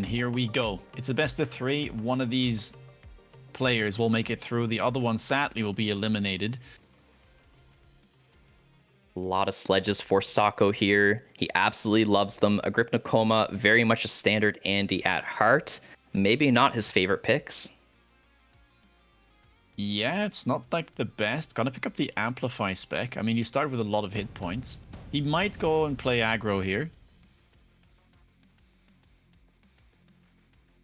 And here we go. It's a best of 3. One of these players will make it through. The other one, sadly, will be eliminated. A lot of sledges for Sako here. He absolutely loves them. Agrypnocoma, very much a standard Andy at heart. Maybe not his favorite picks. Yeah, it's not like the best. Gonna pick up the Amplify spec. I mean, you start with a lot of hit points. He might go and play aggro here.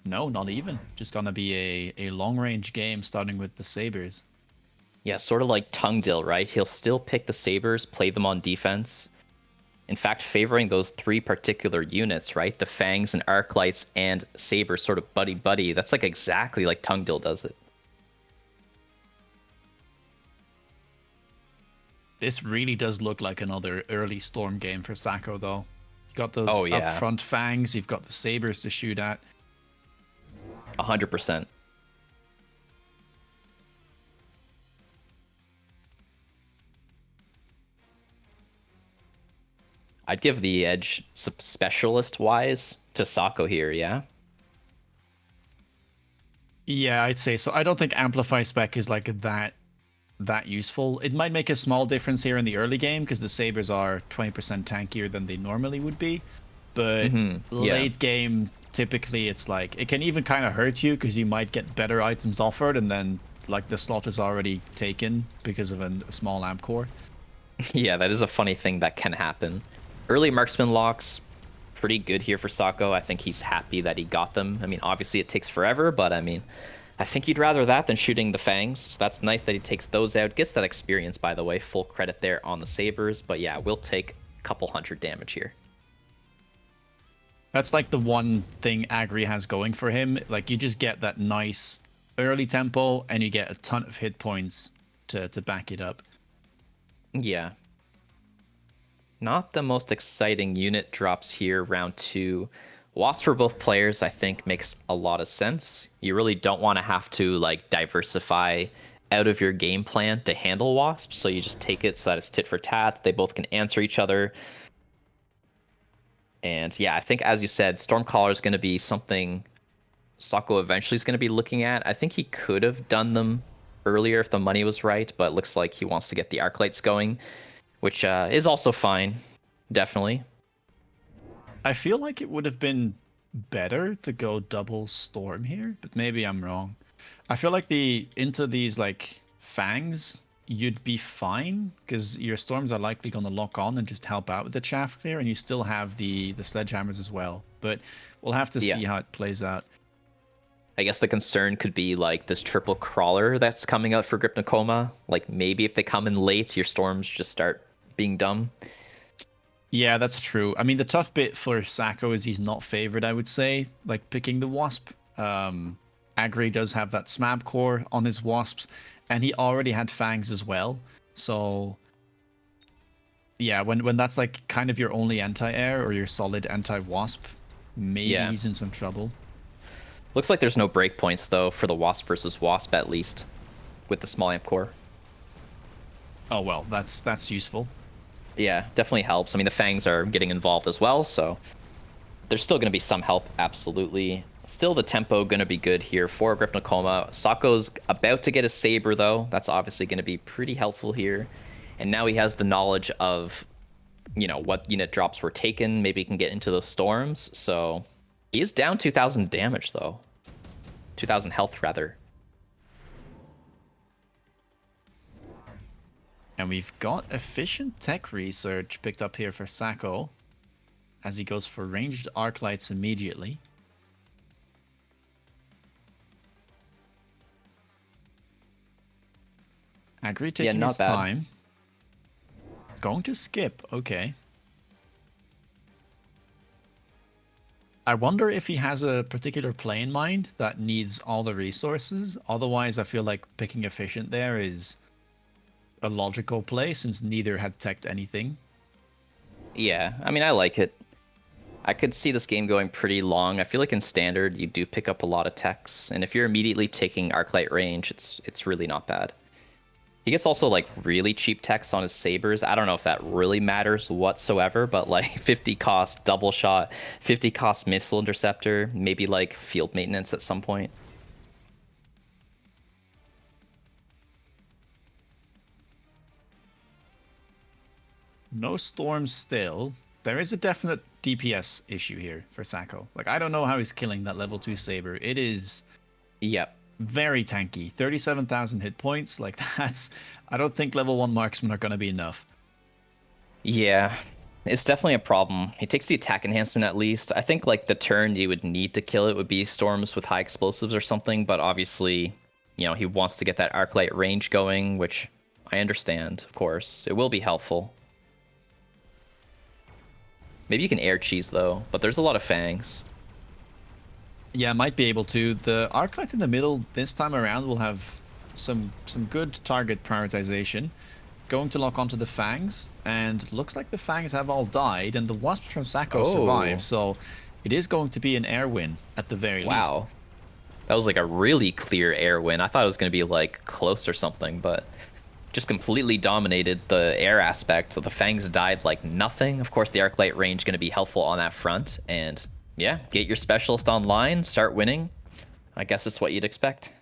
No, not even. Just gonna be a long-range game starting with the Sabers. Yeah, sort of like Tungdil, right? He'll still pick the Sabers, play them on defense. In fact, favoring those 3 particular units, right? The Fangs and Arclights and Sabers sort of buddy-buddy. That's like exactly like Tungdil does it. This really does look like another early Storm game for Sako, though. You got those upfront Fangs, you've got the Sabers to shoot at. 100%. I'd give the edge specialist-wise to Sako here, yeah? Yeah, I'd say so. I don't think Amplify spec is like that useful. It might make a small difference here in the early game because the Sabers are 20% tankier than they normally would be. But late game, typically it's like it can even kind of hurt you because you might get better items offered and then like the slot is already taken because of a small amp core. Yeah, that is a funny thing that can happen. Early marksman locks, pretty good here for Sako. I think he's happy that he got them. I mean, obviously it takes forever, but I mean, I think you'd rather that than shooting the Fangs. So that's nice that he takes those out. Gets that experience, by the way. Full credit there on the Sabers. But yeah, we'll take a couple hundred damage here. That's like the one thing Agri has going for him. Like you just get that nice early tempo and you get a ton of hit points to back it up. Yeah. Not the most exciting unit drops here, round 2. Wasp for both players, I think, makes a lot of sense. You really don't want to have to like diversify out of your game plan to handle Wasps, so you just take it so that it's tit for tat. They both can answer each other. And yeah, I think, as you said, Stormcaller is going to be something Sako eventually is going to be looking at. I think he could have done them earlier if the money was right, but it looks like he wants to get the Arclights going, which is also fine, definitely. I feel like it would have been better to go double Storm here, but maybe I'm wrong. I feel like into these like Fangs, you'd be fine because your Storms are likely going to lock on and just help out with the chaff clear, and you still have the Sledgehammers as well. But we'll have to see how it plays out. I guess the concern could be like this triple crawler that's coming out for Agrypnocoma. Like maybe if they come in late, your Storms just start being dumb. Yeah, that's true. I mean, the tough bit for Sako is he's not favored, I would say. Like picking the Wasp. Agri does have that Smab core on his Wasps, and he already had Fangs as well. So yeah, when that's like kind of your only anti-air or your solid anti-Wasp, maybe he's in some trouble. Looks like there's no breakpoints though for the Wasp versus Wasp, at least with the small amp core. Oh well, that's useful. Yeah, definitely helps. I mean, the Fangs are getting involved as well, so there's still going to be some help, absolutely. Still the tempo going to be good here for Agrypnocoma. Sako's about to get a Saber, though. That's obviously going to be pretty helpful here. And now he has the knowledge of, you know, what unit drops were taken. Maybe he can get into those storms. So he is down 2,000 damage, though. 2,000 health, rather. And we've got efficient tech research picked up here for Sako as he goes for ranged arc lights immediately. Agri taking his time. Going to skip, okay. I wonder if he has a particular play in mind that needs all the resources. Otherwise, I feel like picking efficient there is a logical play since neither had teched anything. Yeah, I mean, I like it. I could see this game going pretty long. I feel like in standard, you do pick up a lot of techs, and if you're immediately taking Arclight range, it's really not bad. He gets also like really cheap techs on his sabers. I don't know if that really matters whatsoever, but like 50 cost double shot, 50 cost missile interceptor, maybe like field maintenance at some point. No storms still. There is a definite DPS issue here for Sacco. Like, I don't know how he's killing that level 2 saber. It is Yep. very tanky. 37,000 hit points. Like, that's... I don't think level 1 marksmen are going to be enough. Yeah, it's definitely a problem. He takes the attack enhancement at least. I think like the turn you would need to kill it would be storms with high explosives or something, but obviously, you know, he wants to get that arc light range going, which I understand, of course. It will be helpful. Maybe you can air cheese though, but there's a lot of fangs. Yeah, might be able to. The arc light in the middle this time around will have some good target prioritization. Going to lock onto the fangs, and looks like the fangs have all died, and the wasps from Sacco survive, so it is going to be an air win at the very least. Wow. That was like a really clear air win. I thought it was going to be like close or something, but just completely dominated the air aspect. So the fangs died like nothing. Of course, the arc light range going to be helpful on that front, and yeah, get your specialist online, start winning. I guess it's what you'd expect.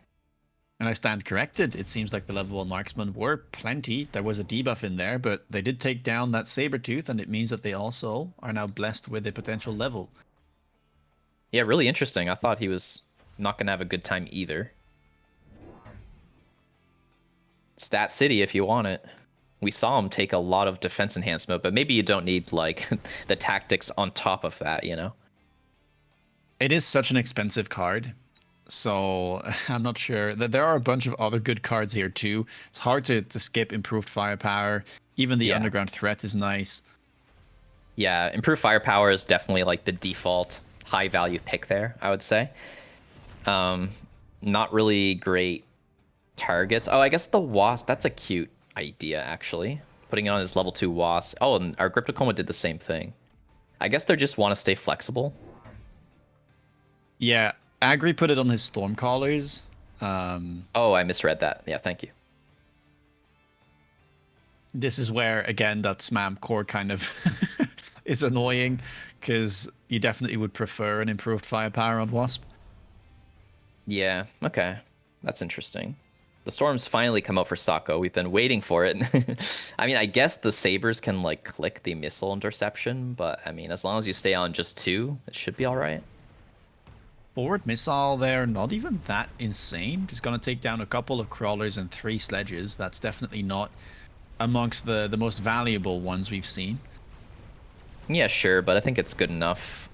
And I stand corrected. It seems like the level 1 marksmen were plenty. There was a debuff in there, but they did take down that Sabertooth, and it means that they also are now blessed with a potential level. Yeah, really interesting. I thought he was not going to have a good time either. Stat City if you want it. We saw him take a lot of defense enhancement, but maybe you don't need like the tactics on top of that, you know? It is such an expensive card. So I'm not sure that there are a bunch of other good cards here too. It's hard to skip improved firepower. Even the underground threat is nice. Yeah, improved firepower is definitely like the default high value pick there, I would say. Not really great targets. Oh, I guess the wasp, that's a cute idea actually. Putting it on his level 2 wasp. Oh, and our Agrypnocoma did the same thing. I guess they just want to stay flexible. Yeah, Agri put it on his Stormcallers. Oh, I misread that. Yeah, thank you. This is where, again, that SMAM core kind of is annoying, because you definitely would prefer an improved firepower on Wasp. Yeah, okay. That's interesting. The storms finally come out for Sacco. We've been waiting for it. I mean, I guess the sabers can like click the missile interception, but I mean, as long as you stay on just 2, it should be all right. Forward missile there, not even that insane. Just going to take down a couple of crawlers and 3 sledges. That's definitely not amongst the most valuable ones we've seen. Yeah, sure, but I think it's good enough.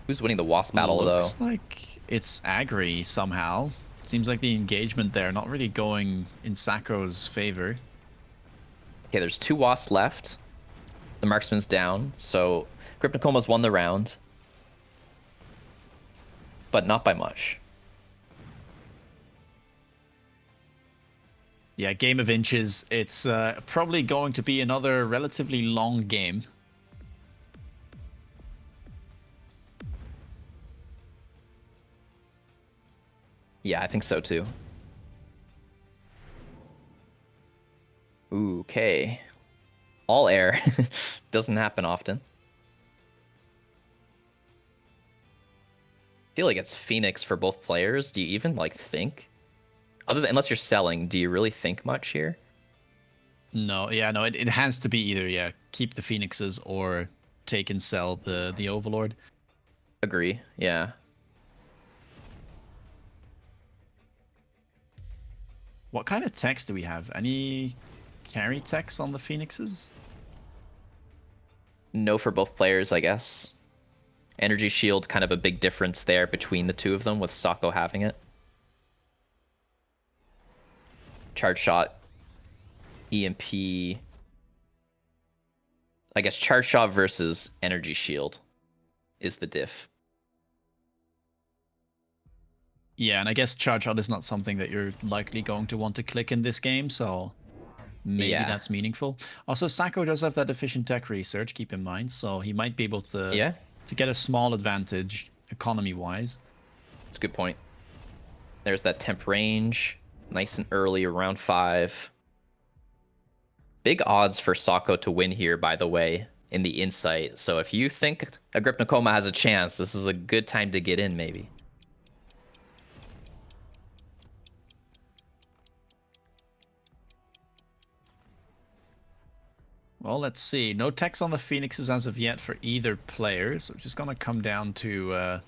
Who's winning the wasp battle, though? Looks like it's Agri somehow. Seems like the engagement there not really going in Sacco's favor. Okay, there's 2 wasps left. The marksman's down, so Agrypnocoma's won the round. But not by much. Yeah, game of inches. It's probably going to be another relatively long game. Yeah, I think so too. Ooh, okay. All air. Doesn't happen often. I feel like it's Phoenix for both players. Do you even like think? Unless you're selling, do you really think much here? No, yeah, no, it has to be either, yeah, keep the Phoenixes or take and sell the Overlord. Agree, yeah. What kind of techs do we have? Any carry techs on the Phoenixes? No for both players, I guess. Energy shield, kind of a big difference there between the 2 of them, with Sacco having it. Charge shot, EMP. I guess charge shot versus energy shield is the diff. Yeah, and I guess charge shot is not something that you're likely going to want to click in this game, so maybe that's meaningful. Also, Sacco does have that efficient tech research, keep in mind, so he might be able to get a small advantage economy-wise. That's a good point. There's that temp range. Nice and early, around 5. Big odds for Sako to win here, by the way, in the insight. So if you think Agrypnocoma has a chance, this is a good time to get in, maybe. Well, let's see. No techs on the Phoenixes as of yet for either player, so it's just going to come down to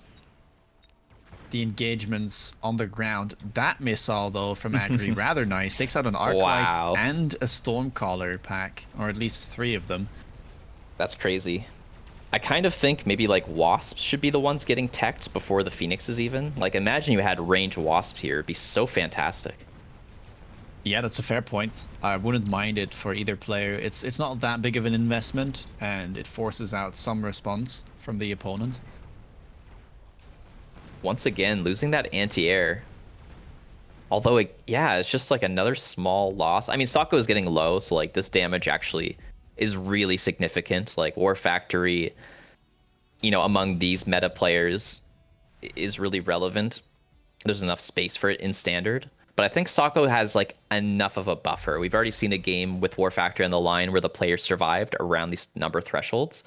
the engagements on the ground. That missile, though, from Agri, rather nice. Takes out an Arclight Wow. and a Stormcaller pack, or at least 3 of them. That's crazy. I kind of think maybe like Wasps should be the ones getting teched before the Phoenixes even. Like imagine you had range Wasps here. It'd be so fantastic. Yeah, that's a fair point. I wouldn't mind it for either player. It's not that big of an investment, and it forces out some response from the opponent. Once again, losing that anti-air. Although, yeah, it's just like another small loss. I mean, Sako is getting low, so like this damage actually is really significant. Like War Factory, you know, among these meta players is really relevant. There's enough space for it in standard. But I think Sako has like enough of a buffer. We've already seen a game with War Factory on the line where the player survived around these number thresholds.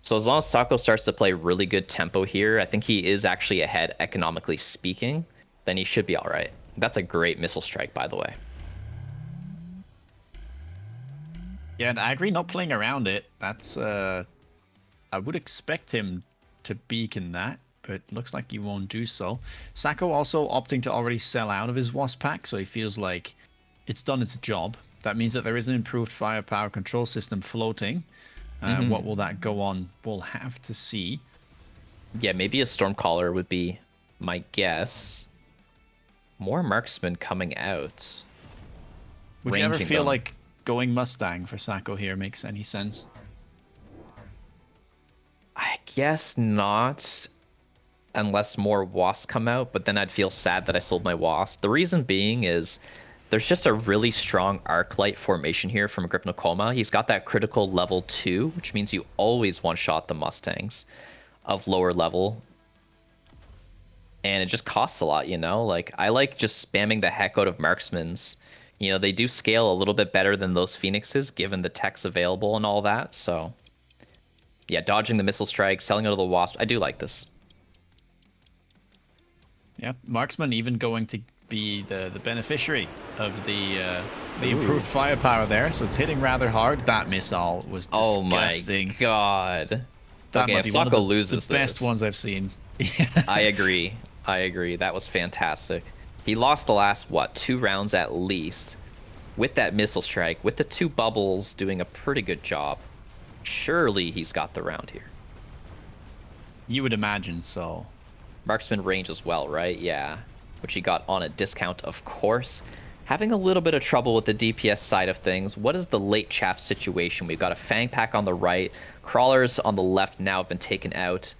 So as long as Sako starts to play really good tempo here, I think he is actually ahead economically speaking, then he should be all right. That's a great missile strike, by the way. Yeah, and Agri not playing around it. That's I would expect him to beacon that, but looks like he won't do so. Sako also opting to already sell out of his Wasp pack, so he feels like it's done its job. That means that there is an improved firepower control system floating. What will that go on? We'll have to see. Yeah, maybe a Stormcaller would be my guess. More marksmen coming out. Would you ever Ranging feel them. like going Mustang for Sako here makes any sense? I guess not, unless more wasps come out, but then I'd feel sad that I sold my wasp. The reason being is there's just a really strong Arclight formation here from Agrypnocoma. He's got that critical level 2, which means you always one-shot the Mustangs of lower level. And it just costs a lot, you know? Like, I like just spamming the heck out of marksmans. You know, they do scale a little bit better than those Phoenixes, given the techs available and all that, so... Yeah, dodging the missile strike, selling out of the wasp. I do like this. Yeah, Marksman even going to be the beneficiary of the improved firepower there, so it's hitting rather hard. That missile was disgusting. Oh my god. That Okay, might if be one of Sako loses the best this, ones I've seen. I agree. I agree. That was fantastic. He lost the last, what, 2 rounds at least with that missile strike, with the 2 bubbles doing a pretty good job. Surely he's got the round here. You would imagine so. Marksman range as well, right? Yeah. Which he got on a discount, of course. Having a little bit of trouble with the DPS side of things. What is the late chaff situation? We've got a Fang Pack on the right. Crawlers on the left now have been taken out.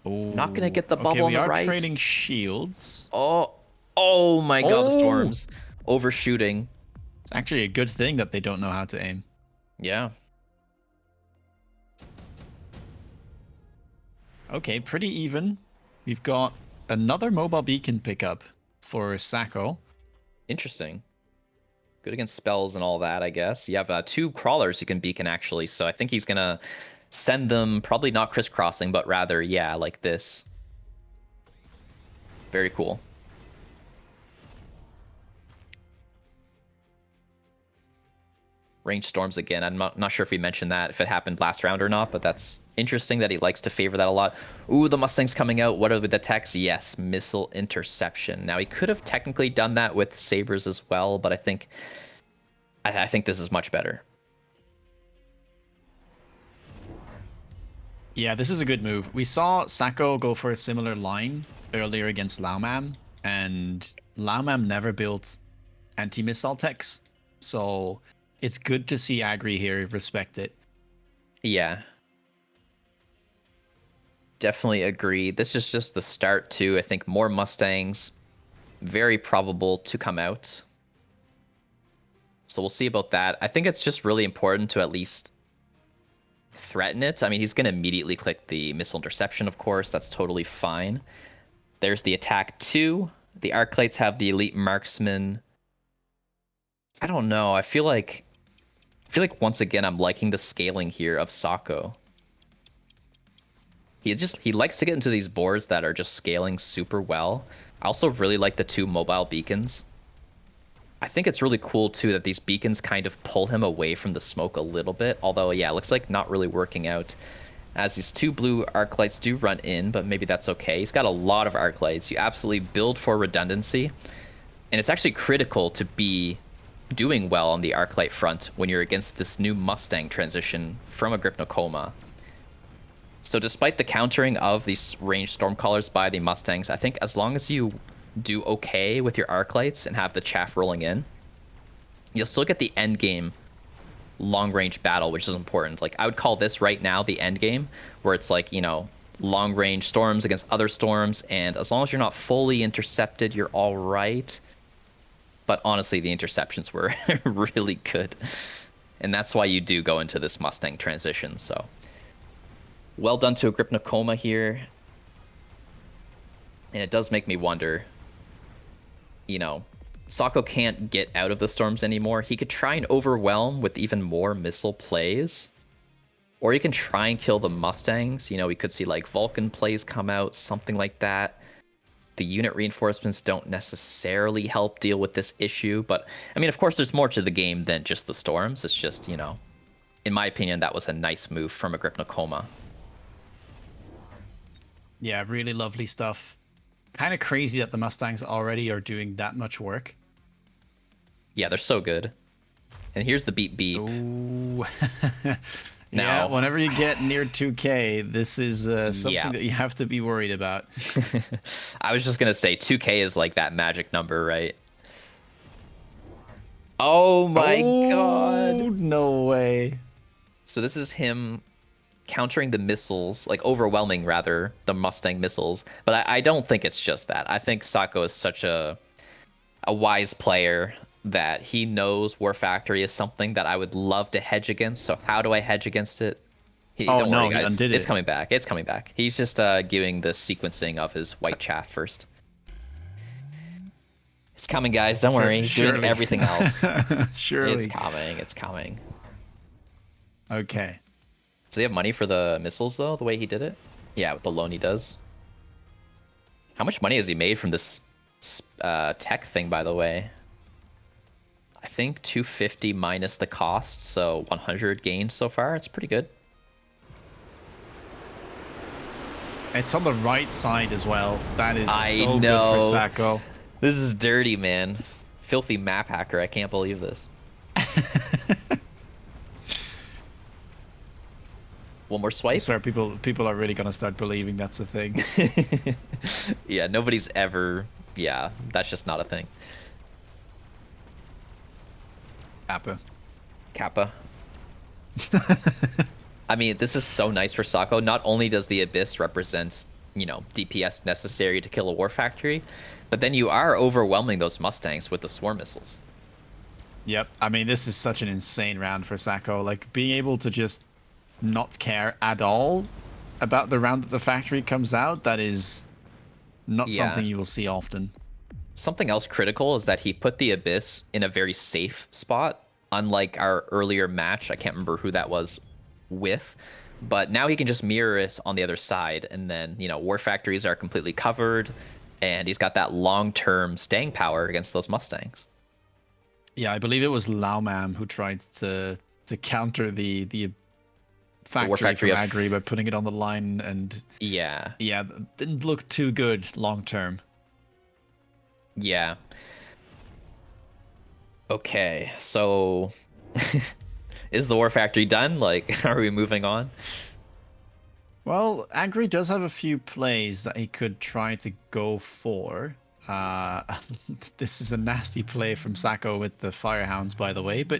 Ooh. Not going to get the bubble okay, on the right. we are trading shields. Oh my god, the storms. Overshooting. It's actually a good thing that they don't know how to aim. Yeah. Okay, pretty even. We've got another mobile beacon pickup for Sako. Interesting. Good against spells and all that, I guess. You have 2 crawlers you can beacon, actually, so I think he's going to send them, probably not crisscrossing, but rather, yeah, like this. Very cool. Range storms again. I'm not sure if we mentioned that, if it happened last round or not, but that's interesting that he likes to favor that a lot. Ooh, the Mustang's coming out. What are the attacks? Yes, missile interception. Now, he could have technically done that with sabers as well, but I think this is much better. Yeah, this is a good move. We saw Sako go for a similar line earlier against Laomam, and Laomam never built anti-missile techs, so it's good to see Agri here respect it. Yeah. Definitely agree. This is just the start too. I think more Mustangs, very probable to come out. So we'll see about that. I think it's just really important to at least threaten it. I mean, he's going to immediately click the missile interception, of course. That's totally fine. There's the attack 2. The Arclights have the elite marksman. I don't know. I feel like once again I'm liking the scaling here of Sako. He likes to get into these boards that are just scaling super well. I also really like the 2 mobile beacons. I think it's really cool too that these beacons kind of pull him away from the smoke a little bit. Although, yeah, it looks like not really working out, as these 2 blue arc lights do run in, but maybe that's okay. He's got a lot of arc lights. You absolutely build for redundancy, and it's actually critical to be doing well on the arc light front when you're against this new Mustang transition from Agrypnocoma. So despite the countering of these ranged Stormcallers by the Mustangs, I think as long as you do okay with your arc lights and have the chaff rolling in, you'll still get the end game long range battle, which is important. Like, I would call this right now the end game, where it's like, you know, long range storms against other storms, and as long as you're not fully intercepted, you're all right. But honestly, the interceptions were really good, and that's why you do go into this Mustang transition. So well done to Agrypnocoma here. And it does make me wonder, you know, Sako can't get out of the storms anymore. He could try and overwhelm with even more missile plays, or he can try and kill the Mustangs. You know, we could see like Vulcan plays come out, something like that. The unit reinforcements don't necessarily help deal with this issue, but I mean, of course, there's more to the game than just the storms. It's just, you know, in my opinion, that was a nice move from Agrypnocoma. Yeah, really lovely stuff. Kind of crazy that the Mustangs already are doing that much work. Yeah, they're so good. And here's the beep beep. Ooh. Now, yeah, whenever you get near 2K, this is something Yeah. that you have to be worried about. I was just gonna say 2K is like that magic number, right? Oh my god. No way. So this is him countering the missiles, like overwhelming rather the Mustang missiles. But I don't think it's just that. I think Sako is such a wise player that he knows War Factory is something that I would love to hedge against. So how do I hedge against it? Don't worry, He guys. undid It's it. coming back. It's coming back. He's just giving the sequencing of his white chaff first. It's coming, guys. Don't worry. He's doing Surely. everything else. Surely. It's coming. It's coming. Okay. Does he have money for the missiles, though, the way he did it? Yeah, with the loan he does. How much money has he made from this tech thing, by the way? I think 250 minus the cost, so 100 gained so far. It's pretty good. It's on the right side as well. That is I so know. good for Sako. This is dirty, man. Filthy map hacker. I can't believe this. One more I swipe. swear people are really going to start believing that's a thing. Yeah, nobody's ever... Yeah, that's just not a thing. Kappa. I mean, this is so nice for Sako. Not only does the Abyss represent, you know, DPS necessary to kill a War Factory, but then you are overwhelming those Mustangs with the swarm missiles. Yep. I mean, this is such an insane round for Sako. Like, being able to just not care at all about the round that the factory comes out, that is not something you will see often. Something else critical is that he put the Abyss in a very safe spot, unlike our earlier match. I can't remember who that was with, but now he can just mirror it on the other side, and then, you know, War Factories are completely covered, and he's got that long-term staying power against those Mustangs. Yeah, I believe it was Laomam who tried to counter the factory from Agri by putting it on the line, and yeah, didn't look too good long term. Yeah. Okay, so is the War Factory done? Like, are we moving on? Well, Agri does have a few plays that he could try to go for. This is a nasty play from Sako with the Firehounds, by the way, but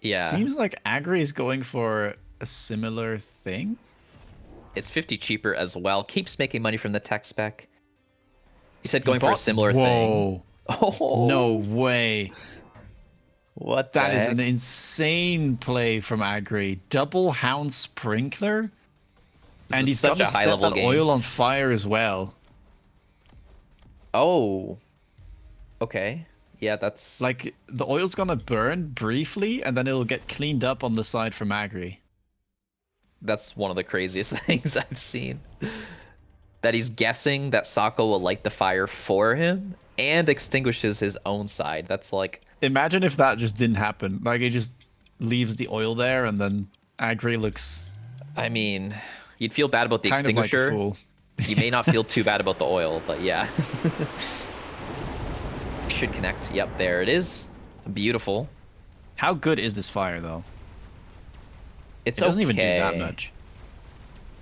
yeah, seems like Agri is going for a similar thing. It's 50 cheaper as well. Keeps making money from the tech spec. You said going for a similar thing. Oh, no way. What That the is heck? an insane play from Agri. Double Hound Sprinkler. This And is he's such got to a set high-level that game. oil on fire as well. Oh, Okay. Yeah, that's Like, the oil's gonna burn briefly, and then it'll get cleaned up on the side from Agri. that's one of the craziest things I've seen. That he's guessing that Sako will light the fire for him and extinguishes his own side. That's like, Imagine if that just didn't happen. Like, it just leaves the oil there, and then Agri looks I mean, you'd feel bad about the kind of like a extinguisher. fool. You may not feel too bad about the oil, but yeah. Should connect. Yep, there it is. Beautiful. How good is this fire, though? It's It doesn't even do that okay. much.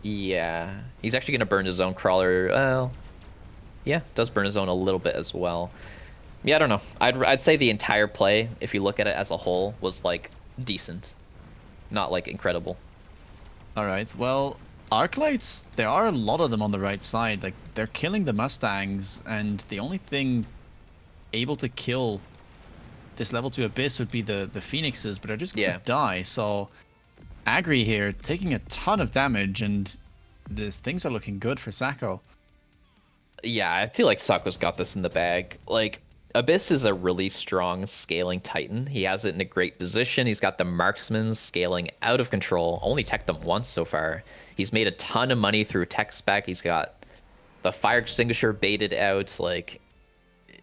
Yeah. He's actually going to burn his own crawler. Well, yeah, does burn his own a little bit as well. Yeah, I don't know. I'd say the entire play, if you look at it as a whole, was like decent. Not like incredible. All right. Well, arc lights, there are a lot of them on the right side. Like, they're killing the Mustangs, and the only thing able to kill this level 2 Abyss would be the Phoenixes, but they're just gonna Yeah. die. So, Agri here taking a ton of damage, and things are looking good for Sako. Yeah, I feel like Sako's got this in the bag. Like, Abyss is a really strong scaling Titan. He has it in a great position. He's got the marksmen scaling out of control. Only teched them once so far. He's made a ton of money through tech spec. He's got the fire extinguisher baited out. Like,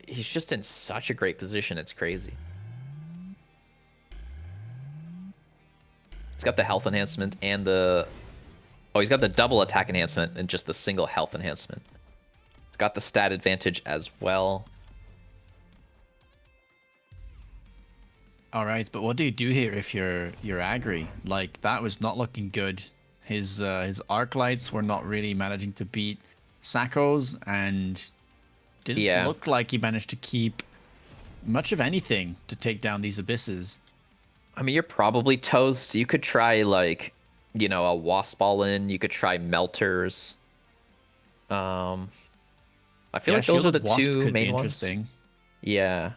he's just in such a great position. It's crazy. He's got the health enhancement and the... Oh, he's got the double attack enhancement and just the single health enhancement. He's got the stat advantage as well. All right, but what do you do here if you're Agri? Like, that was not looking good. His arc lights were not really managing to beat Sako's, and didn't Yeah. look like he managed to keep much of anything to take down these abysses. I mean, you're probably toast. You could try, like, you know, a wasp all in. You could try melters. I feel like those are the Shielded Wasp two could be main ones. interesting. Yeah.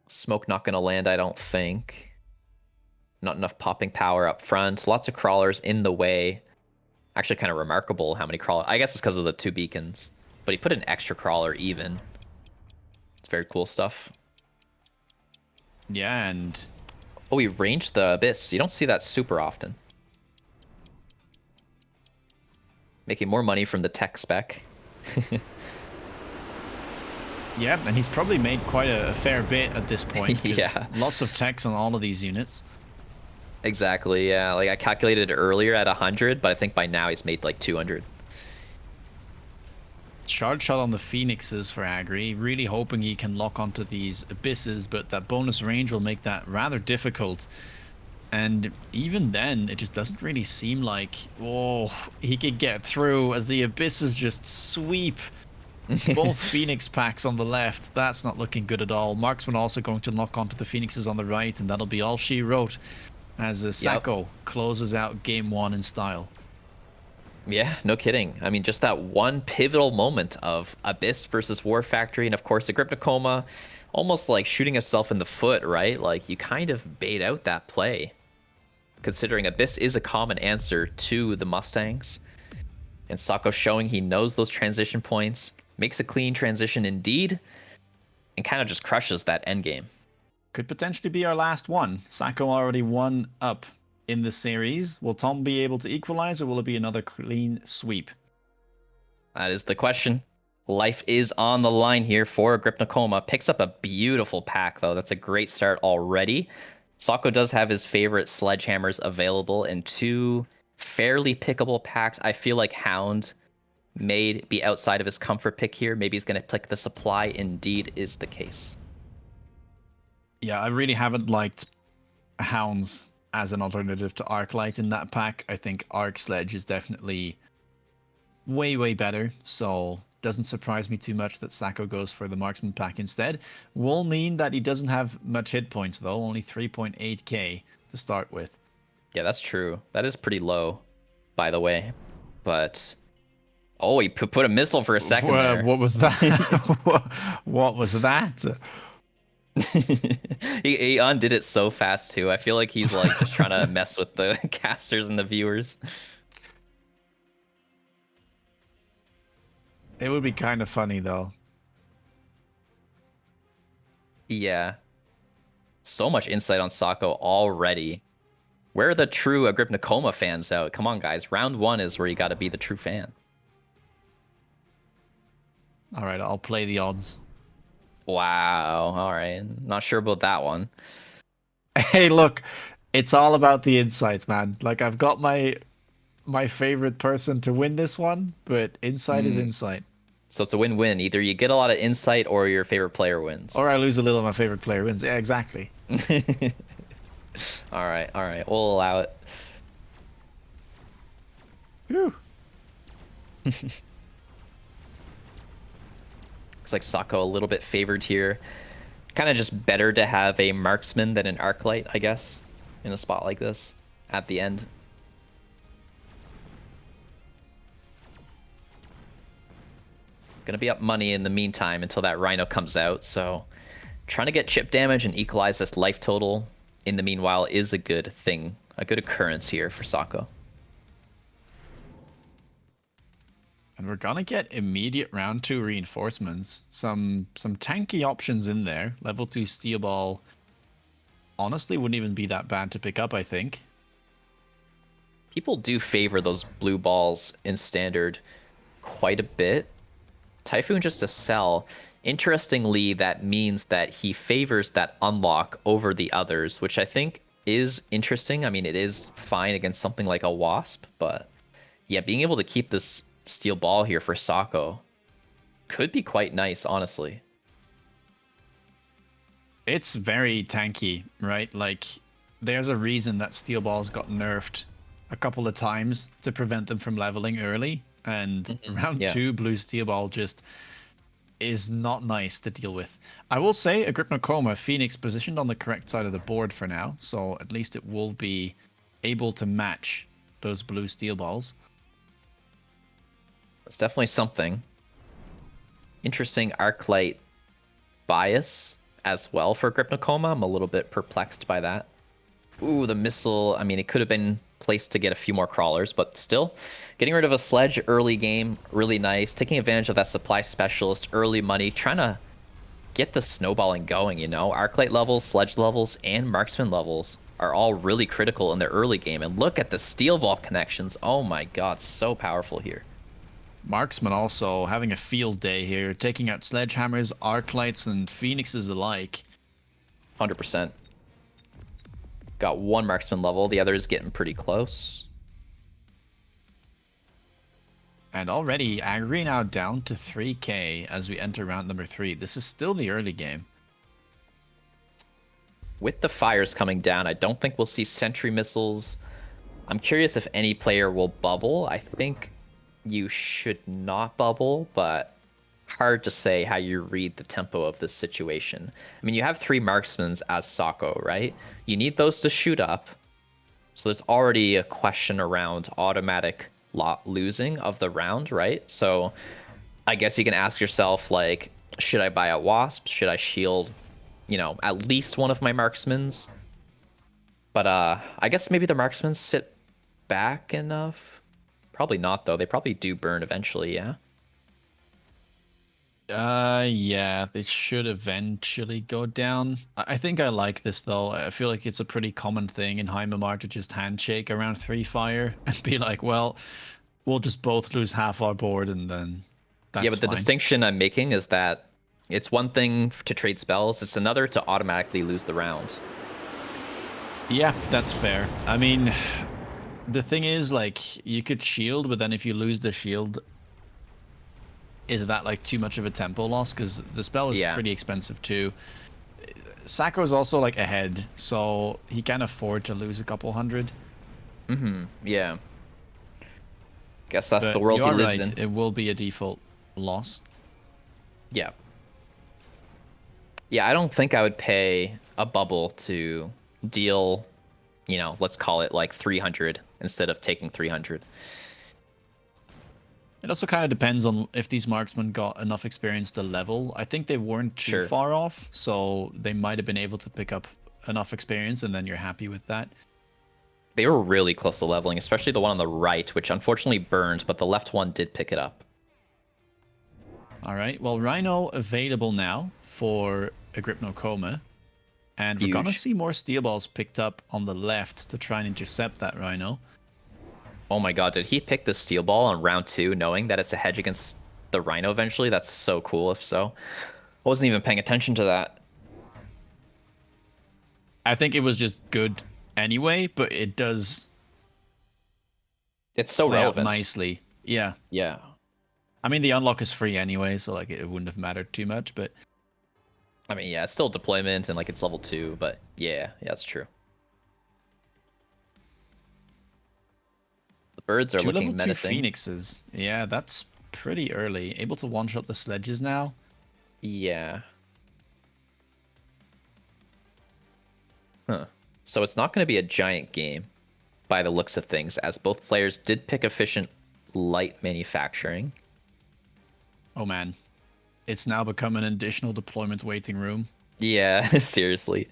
Smoke not gonna land, I don't think. Not enough popping power up front. Lots of crawlers in the way. Actually, kind of remarkable how many crawlers. I guess it's because of the 2 beacons. But he put an extra crawler even. It's very cool stuff. Yeah, and Oh, he ranged the Abyss. You don't see that super often. Making more money from the tech spec. yeah, and he's probably made quite a fair bit at this point. 'Cause Yeah. lots of techs on all of these units. Exactly, yeah. Like, I calculated it earlier at 100, but I think by now he's made like 200. Shard shot on the Phoenixes for Agri, really hoping he can lock onto these abysses, but that bonus range will make that rather difficult. And even then, it just doesn't really seem like, oh, he could get through as the abysses just sweep both Phoenix packs on the left. That's not looking good at all. Marksman also going to lock onto the Phoenixes on the right, and that'll be all she wrote as Sako closes out game 1 in style. Yeah, no kidding. I mean, just that one pivotal moment of Abyss versus War Factory, and of course, Agrypnocoma almost like shooting himself in the foot, right? Like, you kind of bait out that play, considering Abyss is a common answer to the Mustangs. And Sako showing he knows those transition points, makes a clean transition indeed, and kind of just crushes that endgame. Could potentially be our last one. Sako already won up in the series. Will Tom be able to equalize, or will it be another clean sweep? That is the question. Life is on the line here for Agrypnocoma. Picks up a beautiful pack, though. That's a great start already. Sako does have his favorite sledgehammers available in 2 fairly pickable packs. I feel like Hound may be outside of his comfort pick here. Maybe he's going to pick the supply. Indeed is the case. Yeah, I really haven't liked Hounds as an alternative to Arclight in that pack. I think Arc Sledge is definitely way better, so doesn't surprise me too much that Sako goes for the Marksman pack instead. Will mean that he doesn't have much hit points though, only 3.8k to start with. Yeah, that's true. That is pretty low, by the way. But, oh, he put a missile for a second there. What was that? What was that? He undid it so fast too. I feel like he's like just trying to mess with the casters and the viewers. It would be kind of funny though. Yeah. So much insight on Sako already. Where are the true Agrypnocoma fans out? Come on, guys. Round 1 is where you got to be the true fan. All right, I'll play the odds. Wow. All right. Not sure about that one. Hey, look, it's all about the insights, man. Like I've got my favorite person to win this one, but insight is insight. So it's a win-win. Either you get a lot of insight or your favorite player wins. Or I lose a little, my favorite player wins. Yeah, exactly. All right. All right. We'll allow it. Whew. Looks like Sako a little bit favored here. Kind of just better to have a marksman than an arclight, I guess, in a spot like this at the end. Gonna be up money in the meantime until that Rhino comes out, so trying to get chip damage and equalize this life total in the meanwhile is a good thing, a good occurrence here for Sako. And we're gonna get immediate round 2 reinforcements. Some tanky options in there. Level 2 steel ball honestly wouldn't even be that bad to pick up, I think. People do favor those blue balls in standard quite a bit. Typhoon just a sell. Interestingly, that means that he favors that unlock over the others, which I think is interesting. I mean, it is fine against something like a Wasp, but yeah, being able to keep this steel ball here for Sako could be quite nice, honestly. It's very tanky, right? Like, there's a reason that steel balls got nerfed a couple of times to prevent them from leveling early. And round 2, blue steel ball just is not nice to deal with. I will say, Agrypnocoma, Phoenix positioned on the correct side of the board for now, so at least it will be able to match those blue steel balls. It's definitely something. Interesting Arclight bias as well for Agrypnocoma. I'm a little bit perplexed by that. Ooh, the missile. I mean, it could have been placed to get a few more crawlers, but still, getting rid of a sledge early game, really nice. Taking advantage of that supply specialist, early money, trying to get the snowballing going, you know? Arclight levels, sledge levels, and marksman levels are all really critical in the early game. And look at the steel ball connections. Oh my god, so powerful here. Marksman also having a field day here, taking out sledgehammers, arclights, and phoenixes alike. 100%. Got one marksman level, the other is getting pretty close. And already Agri now down to 3k as we enter round number 3. This is still the early game. With the fires coming down, I don't think we'll see sentry missiles. I'm curious if any player will bubble. I think you should not bubble, but hard to say how you read the tempo of this situation. I mean, you have 3 marksmen as Sako, right? You need those to shoot up. So there's already a question around automatic losing of the round, right? So I guess you can ask yourself, like, should I buy a Wasp? Should I shield, you know, at least one of my marksmans? But I guess maybe the marksmen sit back enough. Probably not, though. They probably do burn eventually, yeah? Yeah, they should eventually go down. I think I like this, though. I feel like it's a pretty common thing in Heimamar to just handshake around 3 fire and be like, well, we'll just both lose half our board and then that's yeah, but the fine. distinction I'm making is that it's one thing to trade spells, it's another to automatically lose the round. Yeah, that's fair. I mean, the thing is, like, you could shield, but then if you lose the shield, is that like too much of a tempo loss? Because the spell is pretty expensive too. Sako's also like ahead, so he can afford to lose a couple hundred. Yeah. Guess that's the world he lives in. It will be a default loss. Yeah. Yeah, I don't think I would pay a bubble to deal, you know, let's call it like 300 instead of taking 300. It also kind of depends on if these marksmen got enough experience to level. I think they weren't too Sure. far off, so they might have been able to pick up enough experience, and then you're happy with that. They were really close to leveling, especially the one on the right, which unfortunately burned, but the left one did pick it up. All right, well, Rhino available now for Agrypnocoma, and we're gonna Huge. see more steel balls picked up on the left to try and intercept that Rhino. Oh my god, did he pick the steel ball on round 2 knowing that it's a hedge against the Rhino eventually? That's so cool if so. I wasn't even paying attention to that. I think it was just good anyway, but it does It's so play out relevant. nicely. Yeah. Yeah. I mean, the unlock is free anyway, so like it wouldn't have mattered too much, but I mean, yeah, it's still deployment and like it's level 2, but yeah, that's true. The birds are two looking level 2 menacing. Phoenixes. Yeah, that's pretty early. Able to one-shot the sledges now. Yeah. Huh. So it's not going to be a giant game by the looks of things, as both players did pick efficient light manufacturing. Oh man. It's now become an additional deployment waiting room. Yeah, seriously.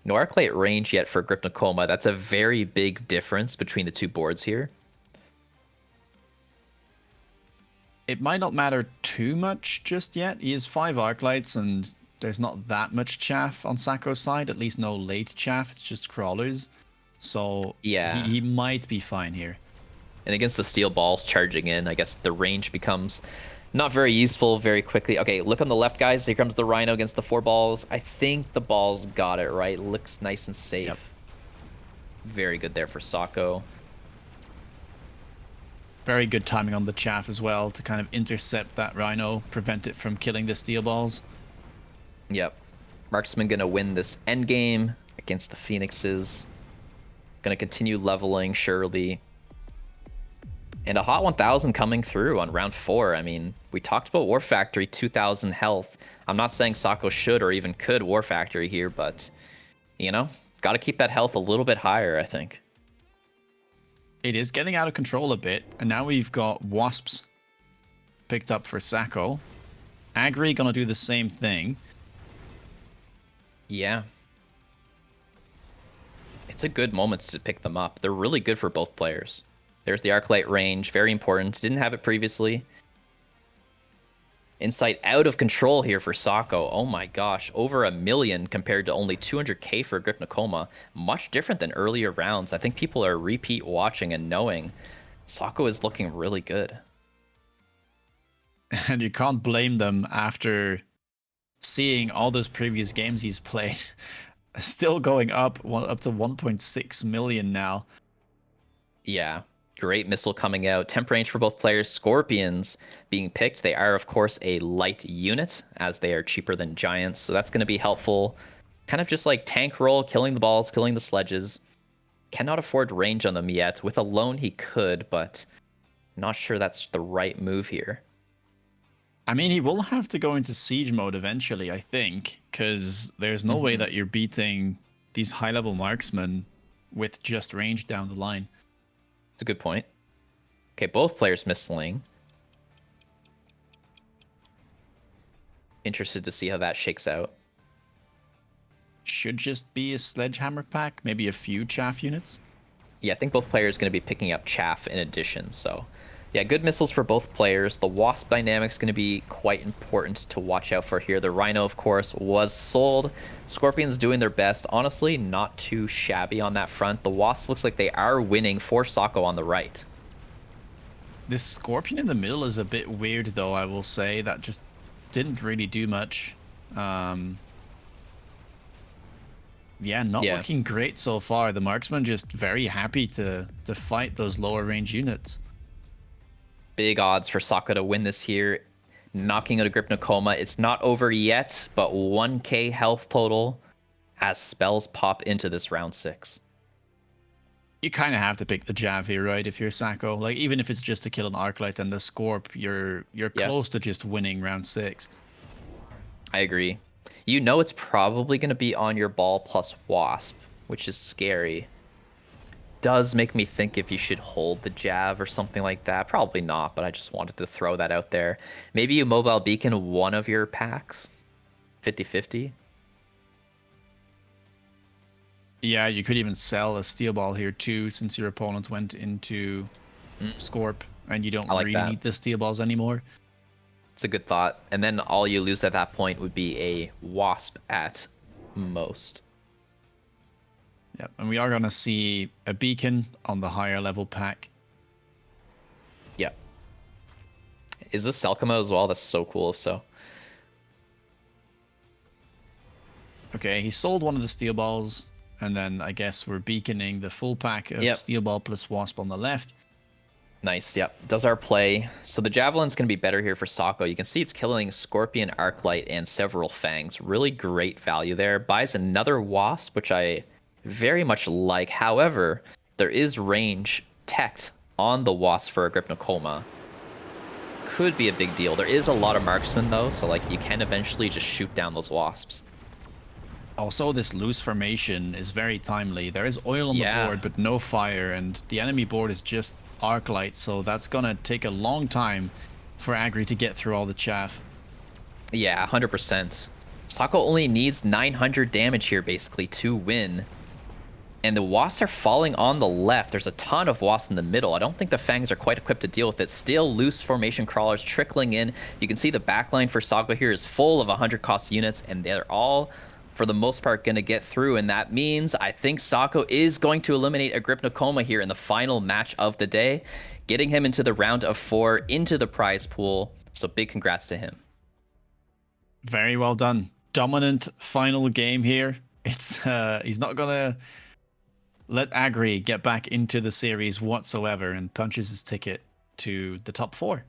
No Arclight range yet for Agrypnocoma. That's a very big difference between the two boards here. It might not matter too much just yet. He has 5 Arclights and there's not that much chaff on Sacco's side, at least no late chaff, it's just crawlers. So Yeah. he might be fine here. And against the steel balls charging in, I guess the range becomes not very useful very quickly. Okay, look on the left, guys. Here comes the Rhino against the 4 balls. I think the balls got it right. Looks nice and safe. Yep. Very good there for Sacco. Very good timing on the chaff as well to kind of intercept that Rhino, prevent it from killing the steel balls. Yep. Marksman gonna win this end game against the Phoenixes. Gonna continue leveling, surely. And a hot 1000 coming through on round 4. I mean, we talked about War Factory, 2000 health. I'm not saying Sacco should or even could War Factory here, but, you know, got to keep that health a little bit higher, I think. It is getting out of control a bit, and now we've got Wasps picked up for Sacco. Agri gonna do the same thing. Yeah. It's a good moment to pick them up. They're really good for both players. There's the Arclight range, very important. Didn't have it previously. Insight out of control here for Sacco. Oh my gosh, over 1 million compared to only 200k for Agrypnocoma. Much different than earlier rounds. I think people are repeat watching and knowing Sacco is looking really good. And you can't blame them after seeing all those previous games he's played. Still going up to 1.6 million now. Yeah. Great missile coming out. Temp range for both players. Scorpions being picked. They are, of course, a light unit, as they are cheaper than giants. So that's going to be helpful. Kind of just like tank roll, killing the balls, killing the sledges. Cannot afford range on them yet. With a lone, he could, but not sure that's the right move here. I mean, he will have to go into siege mode eventually, I think, because there's no way that you're beating these high-level marksmen with just range down the line. It's a good point. Okay, both players missiling. Interested to see how that shakes out. Should just be a sledgehammer pack, maybe a few chaff units. Yeah, I think both players going to be picking up chaff in addition, so... Yeah, good missiles for both players. The Wasp dynamic's going to be quite important to watch out for here. The Rhino, of course, was sold. Scorpions doing their best. Honestly, not too shabby on that front. The Wasp looks like they are winning for Sacco on the right. This Scorpion in the middle is a bit weird, though, I will say. That just didn't really do much. Yeah, not looking great so far. The Marksman just very happy to fight those lower range units. Big odds for Sacco to win this here. Knocking out Agrypnocoma. It's not over yet, but 1k health total as spells pop into this round 6. You kind of have to pick the Jav here, right? If you're Sacco, like even if it's just to kill an Arclight and the Scorp, you're close to just winning round 6. I agree. You know it's probably going to be on your ball plus Wasp, which is scary. does make me think if you should hold the Jav or something like that. Probably not, but I just wanted to throw that out there. Maybe you mobile beacon one of your packs, 50-50. Yeah, you could even sell a steel ball here too, since your opponent went into Scorp, and you don't I like really that. need the steel balls anymore. It's a good thought. And then all you lose at that point would be a Wasp at most. Yep, and we are going to see a beacon on the higher level pack. Yep. Is this Selkimo as well? That's so cool if so. Okay, he sold one of the steel balls, and then I guess we're beaconing the full pack of steel ball plus Wasp on the left. Nice, yep. Does our play. So the Javelin's going to be better here for Sako. You can see it's killing Scorpion, Arclight, and several Fangs. Really great value there. Buys another Wasp, which I very much like. However, there is range teched on the Wasp for Agrypnocoma. Could be a big deal. There is a lot of marksmen, though, so like you can eventually just shoot down those Wasps. Also, this loose formation is very timely. There is oil on the board, but no fire, and the enemy board is just Arclight, so that's gonna take a long time for Agri to get through all the chaff. Yeah, 100%. Sako only needs 900 damage here, basically, to win. And the Wasps are falling on the left. There's a ton of Wasps in the middle. I don't think the Fangs are quite equipped to deal with it. Still loose formation crawlers trickling in. You can see the backline for Sako here is full of 100 cost units, and they're all, for the most part, going to get through. And that means I think Sako is going to eliminate Agrypnocoma here in the final match of the day, getting him into the round of 4 into the prize pool. So big congrats to him. Very well done. Dominant final game here. It's he's not gonna let Agri get back into the series whatsoever, and punches his ticket to the top 4.